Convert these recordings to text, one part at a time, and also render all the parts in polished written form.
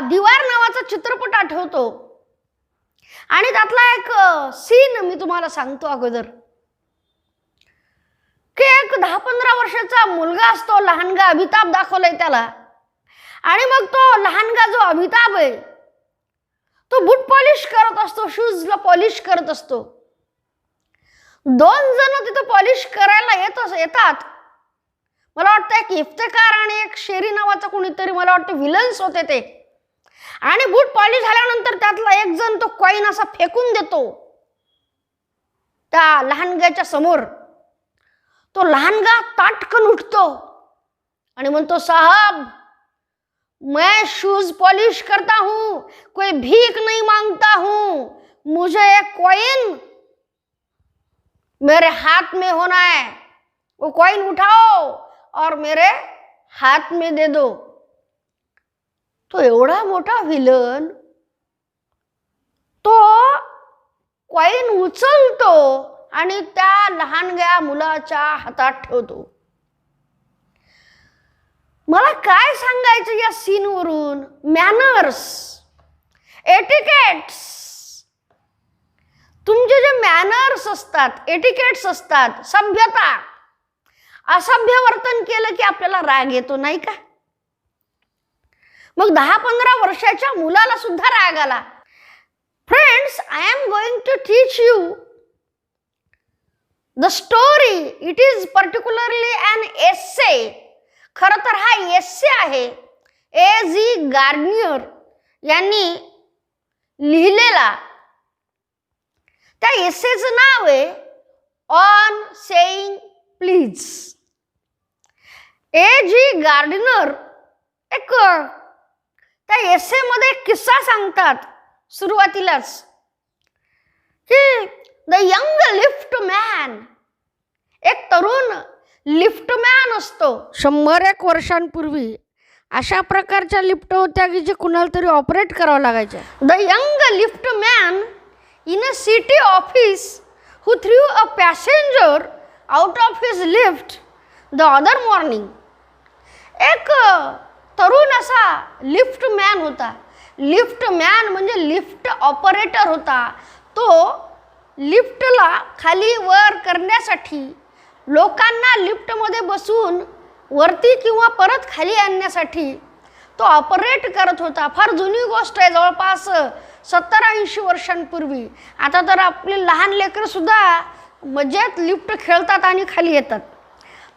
दीवार नावाचा चित्रपट आठवतो आणि त्यातला एक सीन मी तुम्हाला सांगतो अगोदर की एक 10-15 वर्षाचा मुलगा असतो, लहानगा अमिताभ दाखवलाय त्याला. आणि मग तो लहानगा जो अमिताभ आहे तो बूट पॉलिश करत असतो, शूजला पॉलिश करत असतो. 2 जण तिथं पॉलिश करायला येतात. मला वाटतं एक इफ्तेकार आणि एक शेरी नावाचा कोणीतरी, मला वाटतं विलन्स होते ते. आणि बूट पॉलिश झाल्यानंतर त्यातला एक जण तो कॉईन असा फेकून देतो त्या लहानग्याच्या समोर. तो लहानगा ताटकन उठतो आणि म्हणतो, साहब मैं शूज पॉलिश करता हूं, कोई भीख नहीं मांगता हूं, मुझे एक कॉइन मेरे हाथ में होना है, वो कॉइन उठाओ और मेरे हाथ में दे दो. तो एवढा मोठा विलन तो कॉइन उचलतो आणि त्या लहानग्या मुलाच्या हातात ठेवतो. मला काय सांगायचं या सीनवरून? Manners, etiquettes. तुमचे जे मॅनर्स असतात, एटिकेट्स असतात, सभ्यता, असभ्य वर्तन केलं की आपल्याला राग येतो, नाही का? मग 10-15 वर्षाच्या मुलाला सुद्धा राग आला. Friends, I am going to teach you the story. It is particularly an essay. खरं तर हा एस्से आहे A.G. गार्नियर यांनी लिहिलेला. त्या एस्सेचं नाव आहे on saying please. A.G. Garnier एक त्या एस्सेमध्ये एक किस्सा सांगतात सुरुवातीलाच की द यंग लिफ्ट मॅन, एक तरुण लिफ्टमॅन असतो. 100-1 वर्षांपूर्वी अशा प्रकारच्या लिफ्ट होत्या की जे कुणाला तरी ऑपरेट करावं लागायच्या. The young liftman in a city office who threw a passenger out of his lift the other morning. एक तरुण असा लिफ्टमॅन होता. लिफ्टमॅन म्हणजे लिफ्ट ऑपरेटर होता. तो लिफ्टला खाली वर करण्यासाठी, लोकांना लिफ्टमध्ये बसून वरती किंवा परत खाली आणण्यासाठी तो ऑपरेट करत होता. फार जुनी गोष्ट आहे, जवळपास 70-80 वर्षांपूर्वी. आता तर आपले लहान लेकरंसुद्धा मजेत लिफ्ट खेळतात आणि खाली येतात.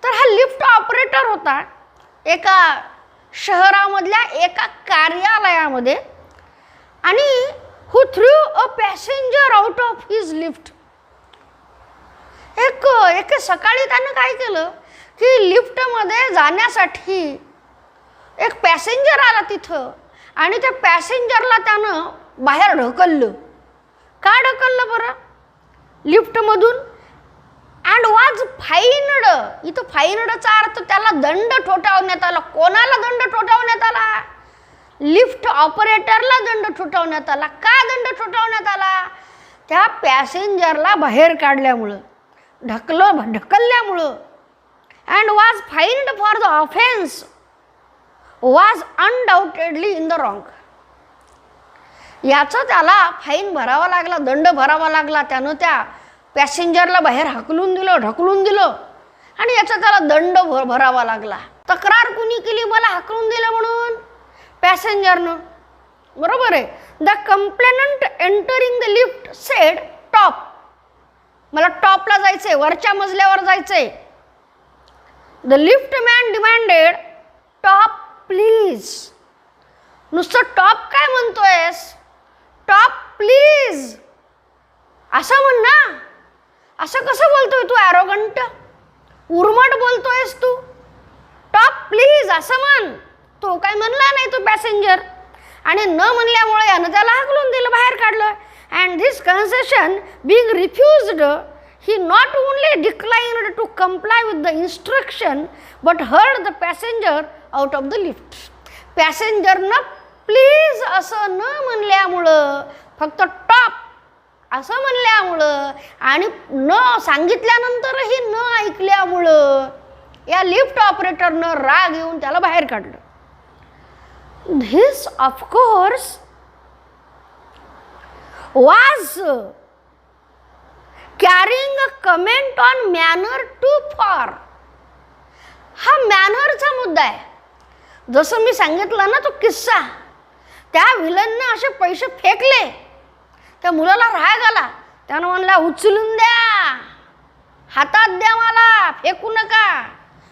तर हा लिफ्ट ऑपरेटर होता एका शहरामधल्या एका कार्यालयामध्ये. आणि who threw a passenger out of his lift. एक सकाळी त्यानं काय केलं की लिफ्टमध्ये जाण्यासाठी एक पॅसेंजर आला तिथं आणि त्या पॅसेंजरला त्यानं बाहेर ढकललं. का ढकललं बरं? लिफ्टमधून. And was fined. इथं फाईन्डचा अर्थ त्याला दंड ठोठावण्यात आला. कोणाला दंड ठोठावण्यात आला? लिफ्ट ऑपरेटरला दंड ठोठावण्यात आला. का दंड ठोठावण्यात आला? त्या पॅसेंजरला बाहेर काढल्यामुळं, ढकलल्यामुळं. And was fined for the offence was undoubtedly in the wrong. याचं त्याला फाईन भरावा लागला, दंड भरावा लागला. त्यानं त्या पॅसेंजरला बाहेर ढकलून दिलं आणि याचा त्याला दंड भरावा लागला. तक्रार कुणी केली? मला हाकलून दिलं म्हणून? पॅसेंजरनं. बरोबर आहे. The complainant entering the lift sed top. मला टॉपला जायचंय, वरच्या मजल्यावर जायचंय. The lift man demanded top please. नुसतं टॉप काय म्हणतोयस? टॉप प्लीज असं म्हण ना. असं कसं बोलतोय तू? ॲरोगंट, उर्मट बोलतोयस तू. टॉप प्लीज असं म्हण. तो काय म्हणला नाही तो पॅसेंजर. आणि न म्हणल्यामुळे यानं त्याला हाकलून दिलं, बाहेर काढलं. And this concession being refused, he not only declined to comply with the instruction but hurled the passenger out of the lift. पॅसेंजरनं प्लीज असं न म्हणल्यामुळं, फक्त टॉप असं म्हणल्यामुळं आणि न सांगितल्यानंतरही न ऐकल्यामुळं या लिफ्ट ऑपरेटरनं राग येऊन त्याला बाहेर काढलं. This, of course, was carrying a comment on manner too far. हा मॅनरचा मुद्दा आहे. जसं मी सांगितलं ना तो किस्सा, त्या विलननं असे पैसे फेकले, त्या मुलाला राग आला, त्यानं म्हणला उचलून द्या, हातात द्या, मला फेकू नका,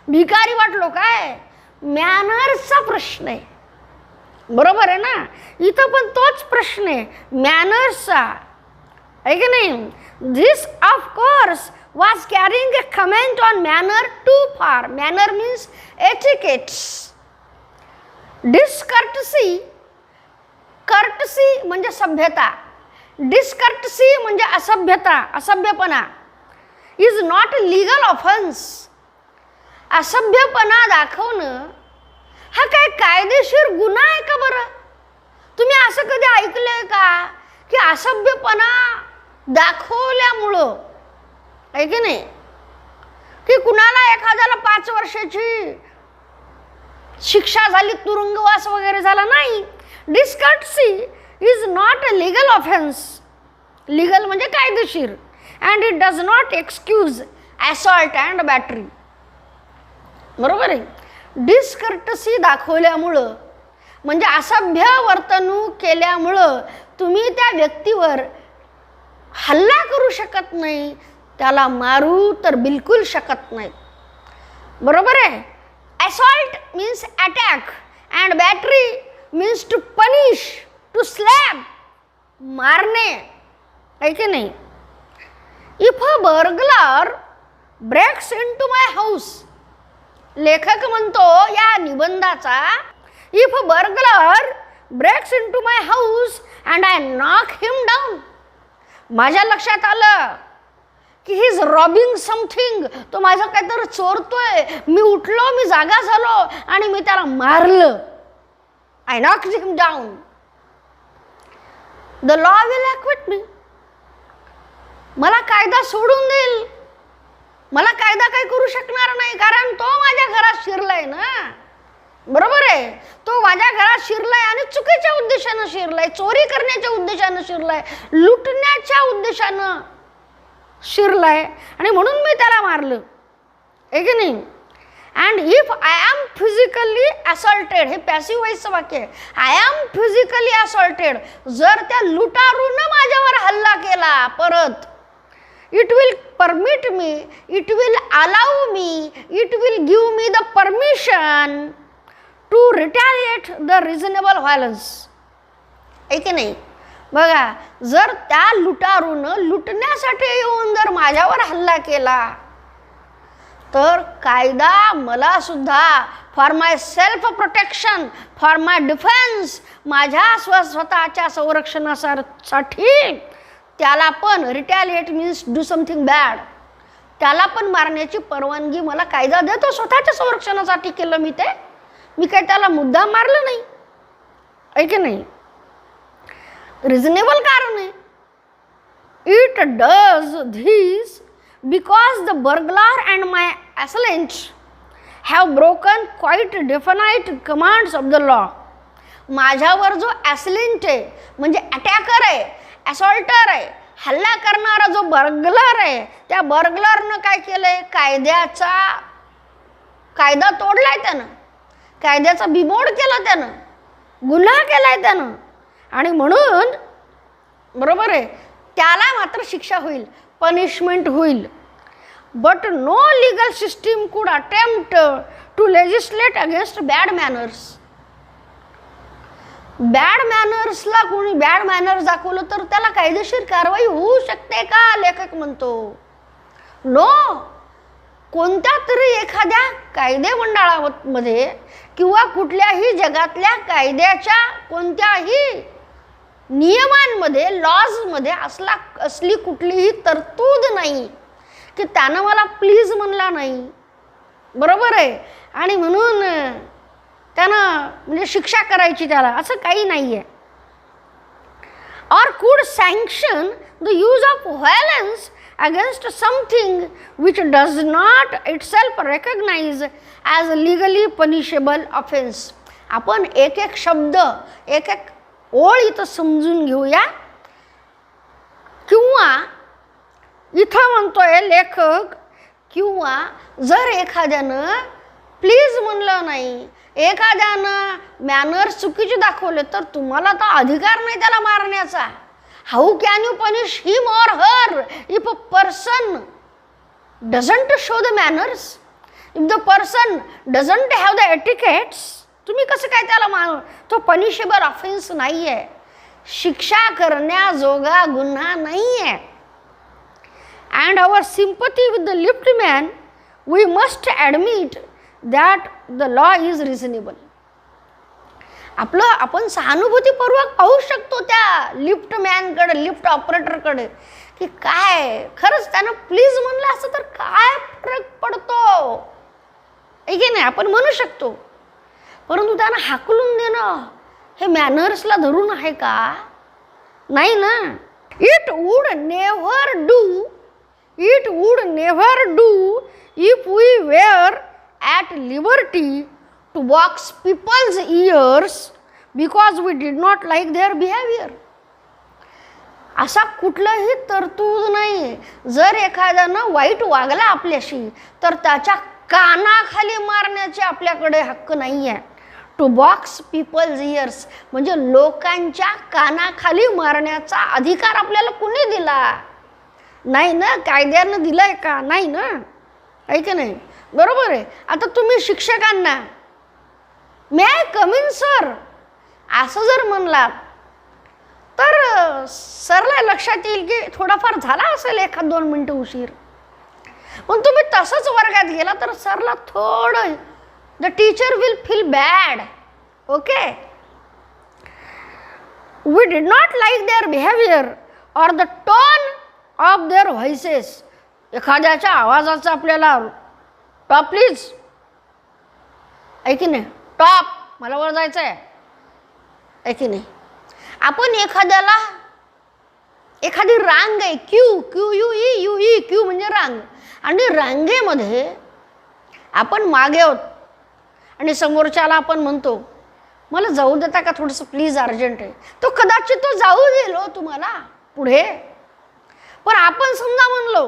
भिकारी वाटलो काय. मॅनर्सचा प्रश्न आहे, बरोबर आहे ना. इथं पण तोच प्रश्न आहे मॅनर्सचा, आहे की नाही. This of course was carrying a comment on manner too far. Manner means etiquette. Discourtesy, courtesy म्हणजे सभ्यता, discourtesy म्हणजे असभ्यता, असभ्यपणा, is not a legal offense. असभ्यपणा दाखवणं हा काय कायदेशीर गुन्हा आहे का बरं? तुम्ही असं कधी ऐकलंय का की असभ्यपणा दाखवल्यामुळं, आहे की नाही, की कुणाला एखाद्याला 5 वर्षाची शिक्षा झाली, तुरुंगवास वगैरे झाला नाही. Discourtesy is not a legal offence. Legal म्हणजे कायदेशीर. And it does not excuse assault and battery. बरोबर आहे. डिस्कर्टसी दाखवल्यामुळं म्हणजे असभ्य वर्तणूक केल्यामुळं तुम्ही त्या व्यक्तीवर हल्ला करू शकत नाही, त्याला मारू तर बिलकुल शकत नाही. बरोबर आहे. Assault means attack and battery means to punish, to slap, मारणे, आहे की नाही. If a burglar breaks into my house, लेखक म्हणतो या निबंधाचा, if a burglar breaks into my house and I knock him down. माझ्या लक्षात आलं की ही इज रॉबिंग समथिंग, तो माझं काहीतरी चोरतोय, मी उठलो, मी जागा झालो आणि मी त्याला मारलं. I knock him down. The law will acquit me. मला कायदा सोडून देईल, मला कायदा काही करू शकणार नाही, कारण तो माझ्या घरात शिरलाय ना. बरोबर आहे. तो माझ्या घरात शिरलाय आणि चुकीच्या उद्देशानं शिरलाय, चोरी करण्याच्या उद्देशानं शिरलाय, लुटण्याच्या उद्देशानं शिरलाय, आणि म्हणून मी त्याला मारलं, आहे की नाही. And if I am physically assaulted, हे पॅसिव्ह वॉइसचं वाक्य आहे. आय एम फिजिकली असॉल्टेड, जर त्या लुटारूनं माझ्यावर हल्ला केला परत, it will permit me, it will allow me, it will give me the permission to retaliate the reasonable violence. आहे की नाही. बघा, जर त्या लुटारूनं लुटण्यासाठी येऊन जर माझ्यावर हल्ला केला तर कायदा मला सुद्धा for my self protection, for my defence, माझ्या स्वतःच्या संरक्षणासाठी त्याला पण, retaliate means do something bad, त्याला पण मारण्याची परवानगी मला कायदा देतो. स्वतःच्या संरक्षणासाठी केलं मी ते, मी काय त्याला मुद्दाम मारलं नाही, आहे की नाही. रिझनेबल कारण आहे. It does this because the burglar and my assailant have broken quite definite commands of the law. माझ्यावर जो ॲसलेंट आहे म्हणजे अटॅकर आहे, असॉल्टर आहे, हल्ला करणारा जो बर्गलर आहे, त्या बर्गलरनं काय केलंय, कायदा तोडलाय त्यानं, कायद्याचा बिमोड केला त्यानं, गुन्हा केलाय त्यानं, आणि म्हणून बरोबर आहे त्याला मात्र शिक्षा होईल, पनिशमेंट होईल. But no legal system could attempt to legislate against bad manners. Bad मॅनर्सला कोणी बॅड मॅनर्स दाखवलं तर त्याला कायदेशीर कारवाई होऊ शकते का, लेखक म्हणतो. नो. कोणत्या तरी एखाद्या कायदेमंडळामध्ये किंवा कुठल्याही जगातल्या कायद्याच्या कोणत्याही नियमांमध्ये, लॉजमध्ये असली कुठलीही तरतूद नाही की त्यानं मला प्लीज म्हणला नाही, बरोबर आहे, आणि म्हणून त्यानं म्हणजे शिक्षा करायची त्याला, असं काही नाही आहे. और could sanction the use of violence against something which does not itself recognize as legally punishable offence. आपण एक एक शब्द एक एक ओळ इथं समजून घेऊया. किंवा इथं म्हणतोय लेखक, किंवा जर एखाद्यानं प्लीज म्हणलं नाही, एखाद्यानं मॅनर्स चुकीचे दाखवले, तर तुम्हाला तर अधिकार नाही त्याला मारण्याचा. How can you punish him or her if a person doesn't show the manners, if the person doesn't have the etiquettes, तुम्ही कसं काय त्याला तो पनिशेबल ऑफेन्स नाही आहे, शिक्षा करण्याजोगा गुन्हा नाही आहे. And our sympathy with the lift man, we must admit that the law is reasonable. आपण सहानुभूतीपूर्वक पाहू शकतो त्या लिफ्ट मॅनकडे, लिफ्ट ऑपरेटरकडे, की काय खरंच त्यानं प्लीज म्हणलं असतं तर काय फरक पडतो, आहे की नाही, आपण म्हणू शकतो. परंतु त्यानं हाकलून देणं हे मॅनर्सला धरून आहे का? नाही ना. It would never do, it would never do if we were at liberty to box people's ears because we did not like their behaviour. असा कुठलाही तरतूद नाही. जर एखाद्यानं वाईट वागला आपल्याशी तर त्याच्या कानाखाली मारण्याचे आपल्याकडे हक्क नाही आहे. टू बॉक्स पीपल्स इयर्स म्हणजे लोकांच्या कानाखाली मारण्याचा अधिकार आपल्याला कुणी दिला? नाही ना, कायद्यानं दिलाय का? नाही ना, आहे की नाही? बरोबर आहे. आता तुम्ही शिक्षकांना मे आय कम इन सर असं जर म्हणलात तर सरला लक्षात येईल की थोडाफार झाला असेल 1-2 मिनटं उशीर. पण तुम्ही तसंच वर्गात गेला तर सरला थोडं, the teacher will feel bad. Okay, we did not like their behaviour or the tone of their voices. एखाद्याच्या आवाजाचा आपल्याला टॉप प्लीज, आहे की नाही, टॉप मला वर जायचं आहे की नाही. आपण एखाद्याला, एखादी रांग आहे, Q Q U E U E, Q म्हणजे रांग, आणि रांगेमध्ये आपण मागे आहोत आणि समोरच्याला आपण म्हणतो मला जाऊ देता का थोडंसं प्लीज, अर्जंट आहे. तो कदाचित तो जाऊ देईल हो तुम्हाला पुढे. पण आपण समजा म्हणलो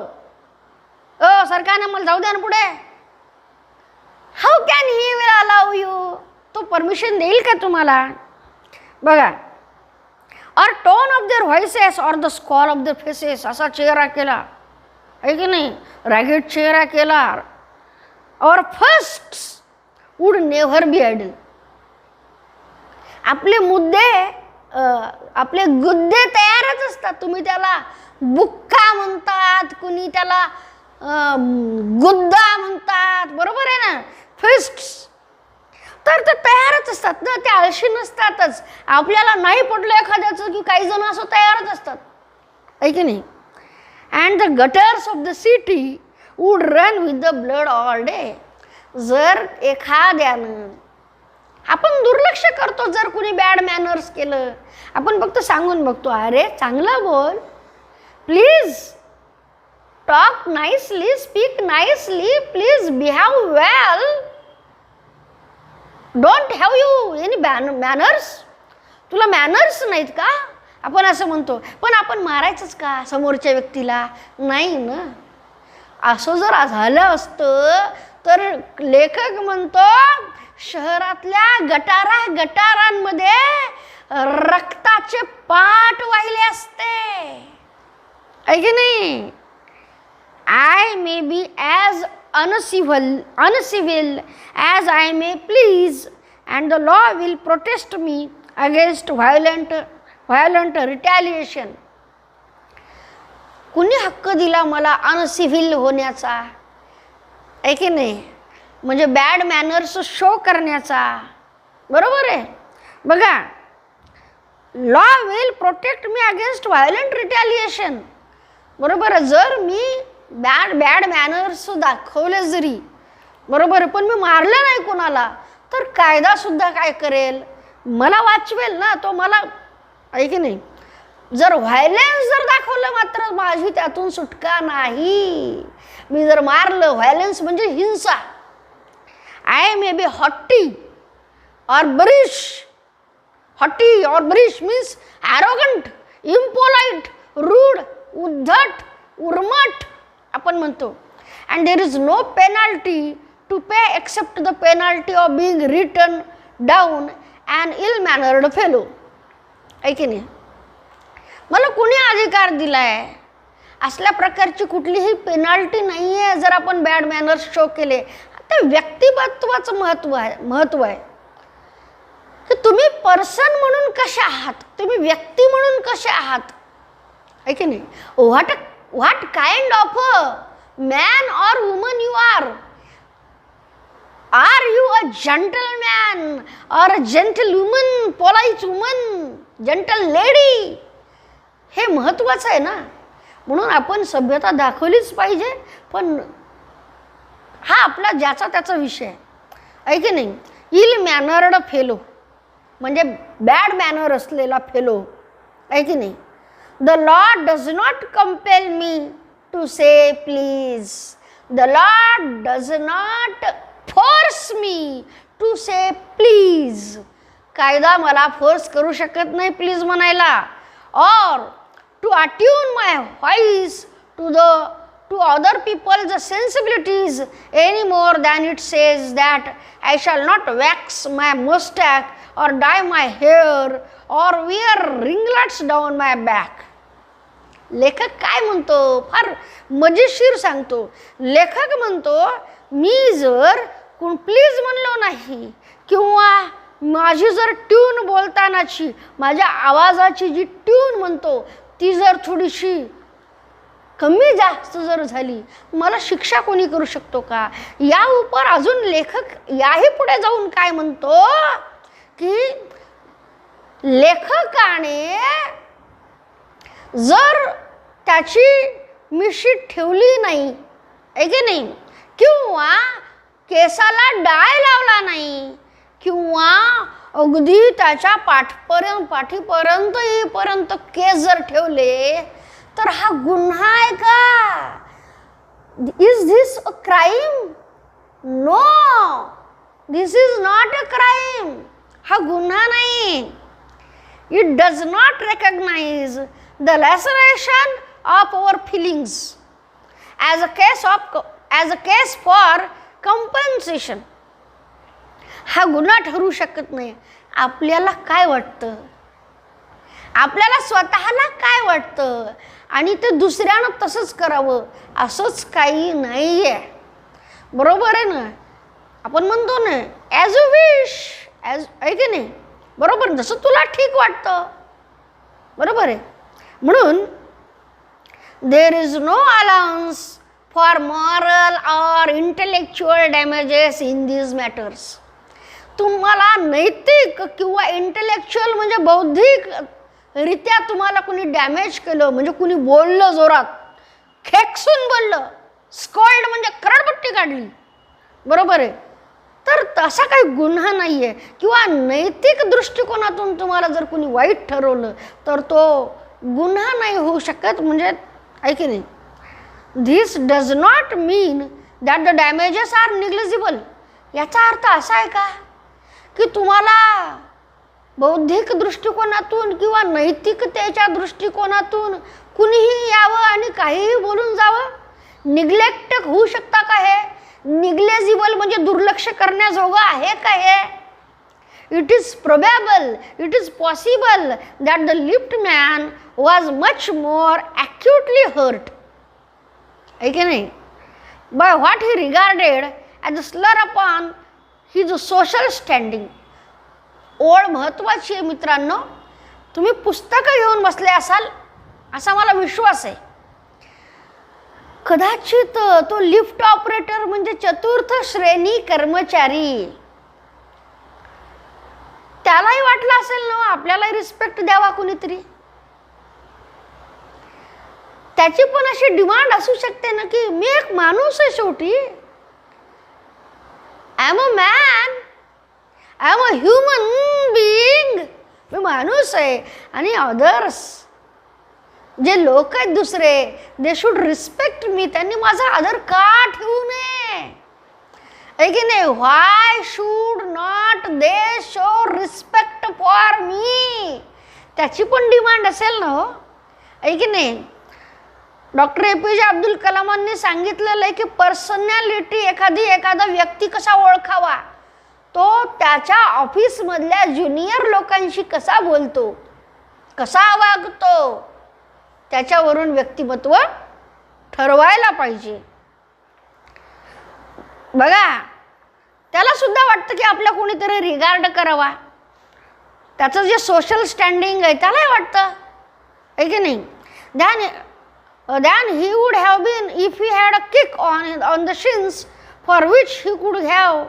सरकारने मला जाऊ द्या ना पुढे, how can he will allow you, तो परमिशन देईल का तुम्हाला? बघा, और टोन ऑफ देअर व्हॉइसेस और द स्कॉल ऑफ देअर फेसेस, असा चेहरा केला, आहे की नाही, रॅगेट चेहरा केला, और first would never be idle. आपले मुद्दे, आपले गुद्दे तयारच असतात. तुम्ही त्याला बुक्का म्हणतात, कुणी त्याला गुद्दा म्हणतात, बरोबर आहे ना, फिस्ट्स, तर ते तयारच असतात ना, ते आळशी नसतातच. आपल्याला नाही पडलं एखाद्याचं की काही जण असं तयारच असतात, आहे की नाही. And the gutters of the city would run with the blood all day. जर एखाद्यानं, आपण दुर्लक्ष करतो जर कुणी बॅड मॅनर्स केलं, आपण फक्त सांगून बघतो, अरे चांगलं बोल, please talk nicely, speak nicely, please behave well, don't have you any manners, तुला मॅनर्स नाहीत का? आपण असं म्हणतो. पण आपण मारायचंच का समोरच्या व्यक्तीला? नाही ना. असं जर झालं असतं तर लेखक म्हणतो शहरातल्या गटारांमध्ये रक्ताचे पाट वाहिले असते, आहे की नाही. I may be as uncivil as I may please and the law will protest me against violent retaliation. कुणी हक्क दिला मला अनसिव्हिल होण्याचा, आहे की नाही, म्हणजे बॅड मॅनर्स शो करण्याचा, बरोबर आहे. बघा, law will protect me against violent रिटॅलिएशन, बरोबर आहे. जर मी बॅड मॅनर्स दाखवले जरी, बरोबर, पण मी मारलं नाही कोणाला, तर कायदासुद्धा काय करेल, मला वाचवेल ना तो, मला, आहे की नाही. जर व्हायलन्स जर दाखवलं मात्र माझी त्यातून सुटका नाही. मी जर मारलं, व्हायलन्स म्हणजे हिंसा. I may be haughty or boorish. Haughty or boorish means arrogant, impolite, rude, uddhat, urmat आपण म्हणतो. And there is no penalty to pay except the penalty of being written down an ill-mannered fellow. आहे की नाही? मला कोणी अधिकार दिलाय? असल्या प्रकारची कुठलीही पेनल्टी नाही आहे जर आपण बॅड मॅनर्स शो केले. ते व्यक्तिमत्वाचं महत्व आहे की तुम्ही पर्सन म्हणून कसे आहात, तुम्ही व्यक्ती म्हणून कसे आहात. आहे की नाही? What kind of a man or woman you are you a gentleman or a gentle woman, polite woman, gentle lady? हे महत्त्वाचं आहे ना. म्हणून आपण सभ्यता दाखवलीच पाहिजे. पण हा आपला ज्याचा त्याचा विषय आहे की नाही. इल मॅनर्ड फेलो म्हणजे बॅड मॅनर असलेला फेलो आहे की नाही. The law does not compel me to say please. The Lord does not force me to say please. कायदा मला फोर्स करू शकत नाही प्लीज म्हणायला. Or to attune my voice to other people's sensibilities any more than it says that I shall not wax my mustache or dye my hair or wear ringlets down my back. लेखक काय म्हणतो, फार मजेशीर सांगतो. लेखक म्हणतो मी जर please म्हणलो नाही किंवा माझी जर ट्यून बोलतानाची माझ्या आवाजाची जी ट्यून म्हणतो ती जर थोडीशी कमी जास्त जर झाली मला शिक्षा कोणी करू शकतो का. या उपर अजून लेखक याही पुढे जाऊन काय म्हणतो की लेखकाने जर त्याची मिशी ठेवली नाही आहे की नाही किंवा केसाला डाय लावला नाही किंवा अगदी त्याच्या पाठीपर्यंत येईपर्यंत केस जर ठेवले तर हा गुन्हा आहे का. Is this a crime? No, this is not a crime. हा गुन्हा नाही. It does not recognize the laceration of our feelings as a case for compensation. हा गुन्हा ठरू शकत नाही. आपल्याला काय वाटतं, आपल्याला स्वतःला काय वाटतं आणि ते दुसऱ्यानं तसंच करावं असंच काही नाही आहे. बरोबर आहे ना. आपण म्हणतो ना ॲज अ विश, ॲज आहे की नाही. बरोबर, जसं तुला ठीक वाटतं. बरोबर आहे. म्हणून there is no allowance for moral or intellectual damages in these matters. तुम्हाला नैतिक किंवा इंटेलेक्च्युअल म्हणजे बौद्धिक रित्या तुम्हाला कुणी डॅमेज केलं म्हणजे कुणी बोललं जोरात, खेकसून बोललं, स्कॉल्ड म्हणजे खरडपट्टी काढली. बरोबर आहे. तर तसा काही गुन्हा नाही आहे. किंवा नैतिक दृष्टिकोनातून तुम्हाला जर कुणी वाईट ठरवलं तर तो गुन्हा नाही होऊ शकत. म्हणजे आहे की नाही. This does not mean that the damages are negligible. याचा अर्थ असा आहे का की तुम्हाला बौद्धिक दृष्टिकोनातून किंवा नैतिकतेच्या दृष्टिकोनातून कुणीही यावं आणि काहीही बोलून जावं. निग्लेक्ट होऊ शकता का हे? निग्लेजिबल म्हणजे दुर्लक्ष करण्याजोगं आहे का हे? It is probable, it is possible that the lift man was much more acutely hurt. है कि नहीं? By what he regarded as a slur upon his social standing. ओळ महत्त्वाची आहे मित्रांनो. तुम्ही पुस्तकं घेऊन बसले असाल असा मला विश्वास आहे. कदाचित तो लिफ्ट ऑपरेटर म्हणजे चतुर्थ श्रेणी कर्मचारी, त्यालाही वाटलं असेल ना आपल्यालाही रिस्पेक्ट द्यावा कुणीतरी. त्याची पण अशी डिमांड असू शकते ना की मी एक माणूस आहे शेवटी. I am a man, I am a human being. मी माणूस आहे आणि अदर्स जे लोक आहेत दुसरे दे शुड रिस्पेक्ट मी. त्यांनी माझा आदर का ठेवू नये. आहे की नाही. Why should not they show respect for me, त्याची पण डिमांड असेल ना हो, आहे की नाही. डॉक्टर APJ अब्दुल कलामांनी सांगितलेलं आहे की पर्सनॅलिटी, एखादा व्यक्ती कसा ओळखावा, तो त्याच्या ऑफिसमधल्या ज्युनियर लोकांशी कसा बोलतो, कसा वागतो, त्याच्यावरून व्यक्तिमत्व ठरवायला पाहिजे. बघा, त्याला सुद्धा वाटतं की आपला कोणीतरी रिगार्ड करावा, त्याचं जे सोशल स्टँडिंग आहे त्यालाही वाटतं, आहे की नाही. Then he would have been if he had a kick on the shins for which he could have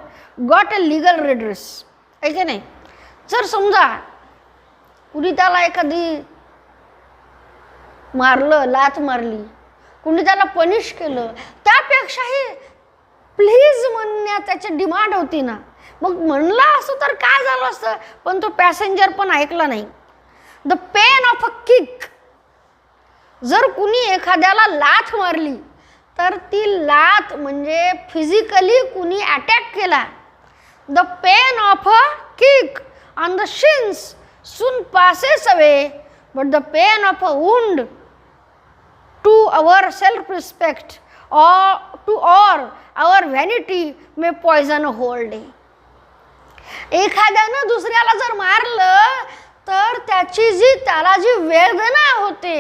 got a legal redress, आहे की नाही. जर समजा कुणी त्याला एखादी मारलं, लात मारली, कुणी त्याला पनिश केलं, त्यापेक्षाही प्लीज म्हणण्यात त्याची डिमांड होती ना. मग म्हणला असं तर काय झालं असतं, पण तो पॅसेंजर पण ऐकला नाही. The pain of a kick, जर कुणी एखाद्याला लाथ मारली तर ती लाथ म्हणजे फिजिकली कुणी अटॅक केला. The pain of a kick on the shins soon passes away, but the pain of a wound to our self respect or our vanity may poison a whole day. एखाद्यानं दुसऱ्याला जर मारलं तर त्याला जी वेदना होते,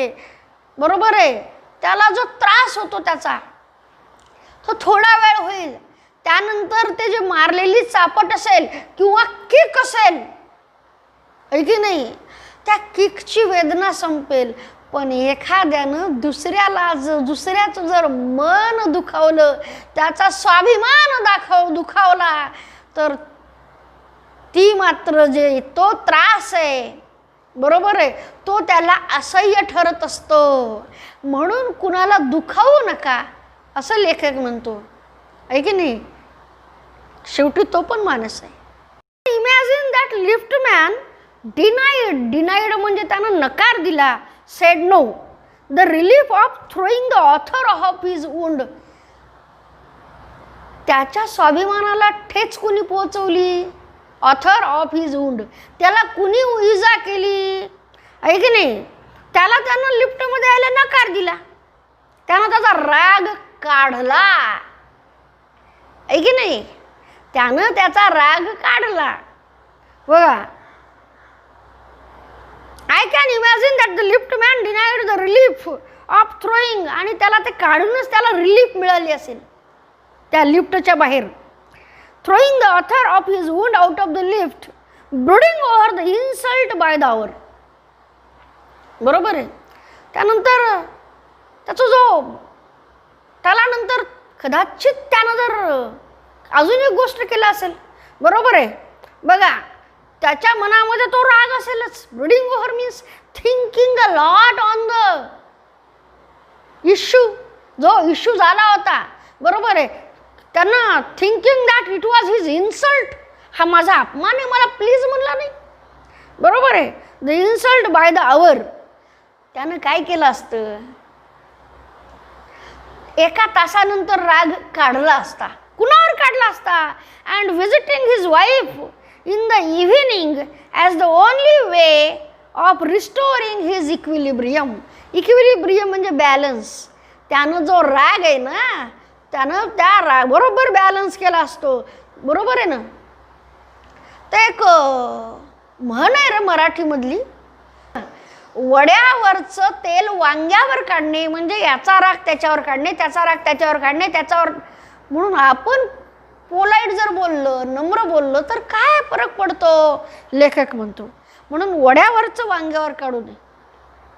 बरोबर आहे, त्याला जो त्रास होतो त्याचा तो थोडा वेळ होईल. त्यानंतर ते जे मारलेली चापट असेल किंवा किक असेल, आहे की नाही, त्या किकची वेदना संपेल. पण एखाद्यानं दुसऱ्याचं जर मन दुखावलं, त्याचा स्वाभिमान दुखावला, तर ती मात्र जे तो त्रास आहे, बरोबर आहे, तो त्याला असह्य ठरत असतो. म्हणून कुणाला दुखावू नका असं लेखक म्हणतो, आहे की नाही. शेवटी तो पण माणूस आहे. इमॅजिन दॅट लिफ्टमॅन डिनाइड म्हणजे त्यानं नकार दिला, said no, the relief of throwing the author of his wound. त्याच्या स्वाभिमानाला ठेच कुणी पोहोचवली, ऑथर ऑफ हिज वुंड, त्याला कुणी इजा केली, आहे की नाही. त्यानं लिफ्टमध्ये यायला नकार दिला, त्यानं त्याचा राग काढला, आहे की नाही. त्यानं त्याचा राग काढला. बघा, I can imagine that the liftman denied the relief of throwing, आणि त्याला ते काढूनच त्याला रिलीफ मिळाली असेल त्या लिफ्टच्या बाहेर. Throwing the author of his wound out of the lift, brooding over the insult by the hour. बरोबर आहे. त्यानंतर त्याला नंतर कदाचित त्यानं जर अजून एक गोष्ट केली असेल, बरोबर आहे. बघा, त्याच्या मनामध्ये तो राग असेलच. Breeding over means thinking a lot on the issue, जो इश्यू झाला होता, बरोबर आहे. त्यांना thinking that it was his insult, हा माझा अपमान आहे, मला प्लीज म्हणला नाही, बरोबर आहे. द इन्सल्ट बाय द आवर. त्यानं काय केलं असतं, एका तासानंतर राग काढला असता. कुणावर काढला असता? And visiting his wife in the evening as the only way of restoring his equilibrium. Equilibrium म्हणजे बॅलन्स. त्यानं जो राग आहे ना, त्यानं त्या राग बरोबर बॅलन्स केला असतो, बरोबर आहे ना. तर एक म्हण आहे रे मराठीमधली, वड्यावरचं तेल वांग्यावर काढणे म्हणजे याचा राग त्याच्यावर काढणे, त्याचा राग त्याच्यावर काढणे, त्याच्यावर. म्हणून आपण पोलाईट जर बोललं, नम्र बोललं तर काय फरक पडतो, लेखक म्हणतो. म्हणून वड्यावरचं वांग्यावर काढू नये.